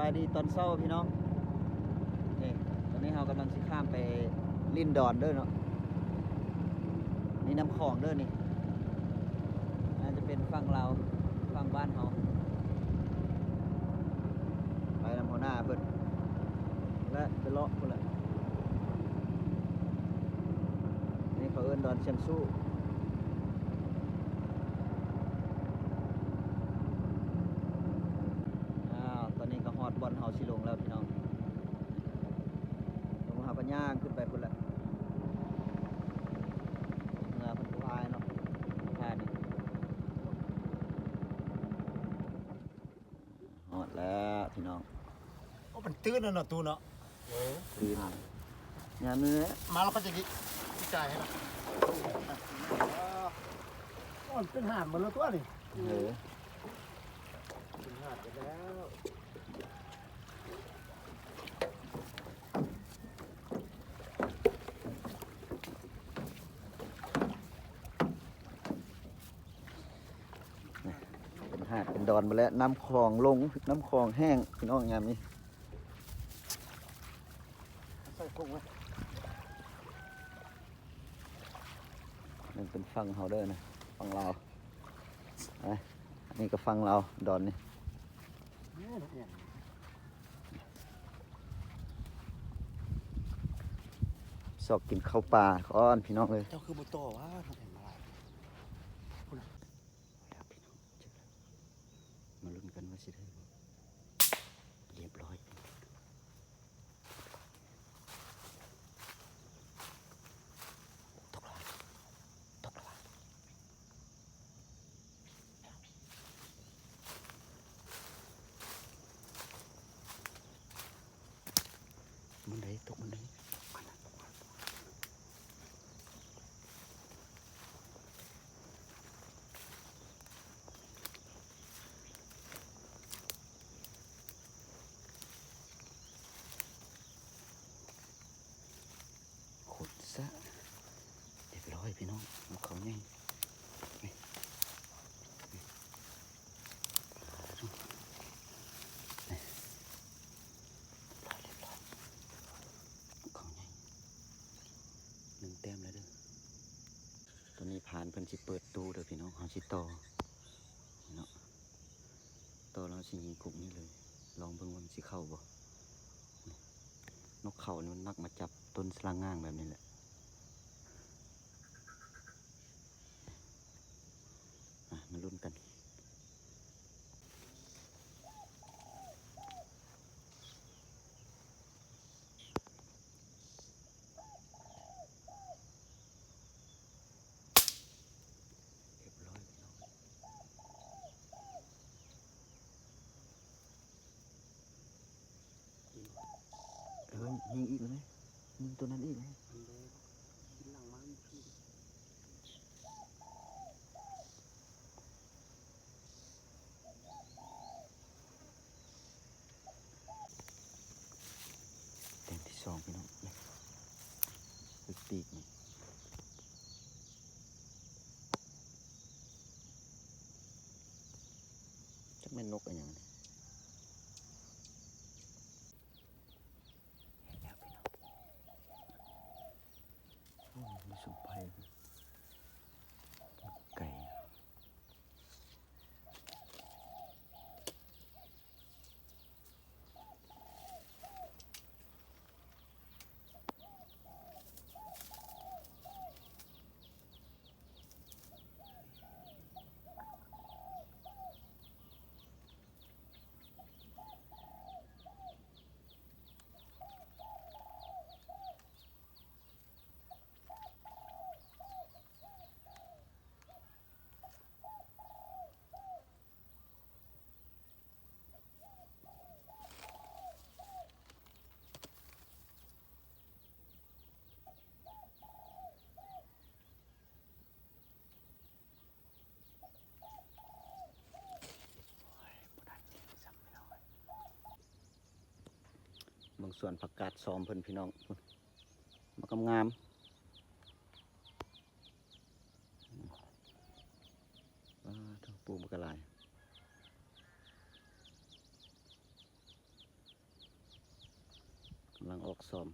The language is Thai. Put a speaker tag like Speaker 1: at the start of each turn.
Speaker 1: บายดีตอนเช้าพี่น้องนี่ตอนนี้เรากำลังสิข้ามไปลินดอนเด้อเนาะนี่น้ำคลองเด้อนี่น่าจะเป็นฝั่งเราวฝั่งบ้านเราไปนำหัวหน้าเพิ่นและไปเลาะพุ่นแหละนี่เขาเอิ้นดอนเชียงสู้ตอนนี้ก็ฮอดบอนเฮาสิลงแล้วพี่น้องลงหาปัญญาขึ้นไปพุ่นแหละเงือเพิ่นผู้อายเนาะท่านี่ฮอดแล้วพี่น้อง
Speaker 2: โอ้มันตื้นแล้วเนาะตูเนาะ
Speaker 1: คืนยามนี้
Speaker 2: มาแล้วก็จะกิจ่ายให้ละมันเป็นห่านหมดแล้วตัวนี่ เป็นห่านไปแล้ว
Speaker 1: เป็นหาดเป็นดอนไปแล้วน้ำคลองลงน้ำคลองแห้งพี่น้องยามนี้
Speaker 2: ใส่กุ้งไว้
Speaker 1: มันเป็นฝั่งเฮาเด้อนะฝั่งลาวอันนี้ก็ฝั่งลาวดอนนี่สอกกินข้าวปลาก้อนพี่น้องเลย
Speaker 2: เจ้าคือบุตโตวะทำเห็นมา
Speaker 1: มาลุ้นกันว่าสิได้บ่เรียบร้อยตกแล้วตกแล้วมันได้ตกมันได้ขุดซะเรียบร้อยพี่น้องเอาเขาไงนี่นี่นี่เรียบร้อยเขาไงหนึ่งแต้มแล้วเด้อตัวนี้ผ่านเพิ่นสิเปิดตู้เด้อพี่น้องเฮาสิต่อเนาะต่อแล้วสิยิงกลุ่มนี้เลยลองเบิ่งว่ามันสิเข้าบ่นกเขานี่มันมักมาจับต้นสลางง่างแบบนี้แหละมาลุ้นกันเรียบร้อยพี่น้องยิงอีกเลยไหมยิงตัวนั้นอีกไหมแต้มที่สองพี่น้องนี่คือปีกนี่จักแม่นนกอะไรอย่างนี้เห็นแล้วพี่น้องโอ้มีสุไพไก่บางส่วนผักกาดซ้อมเพิ่นพี่น้องมากำงามทั้งปูมกระลาย กำลังออกซ้อม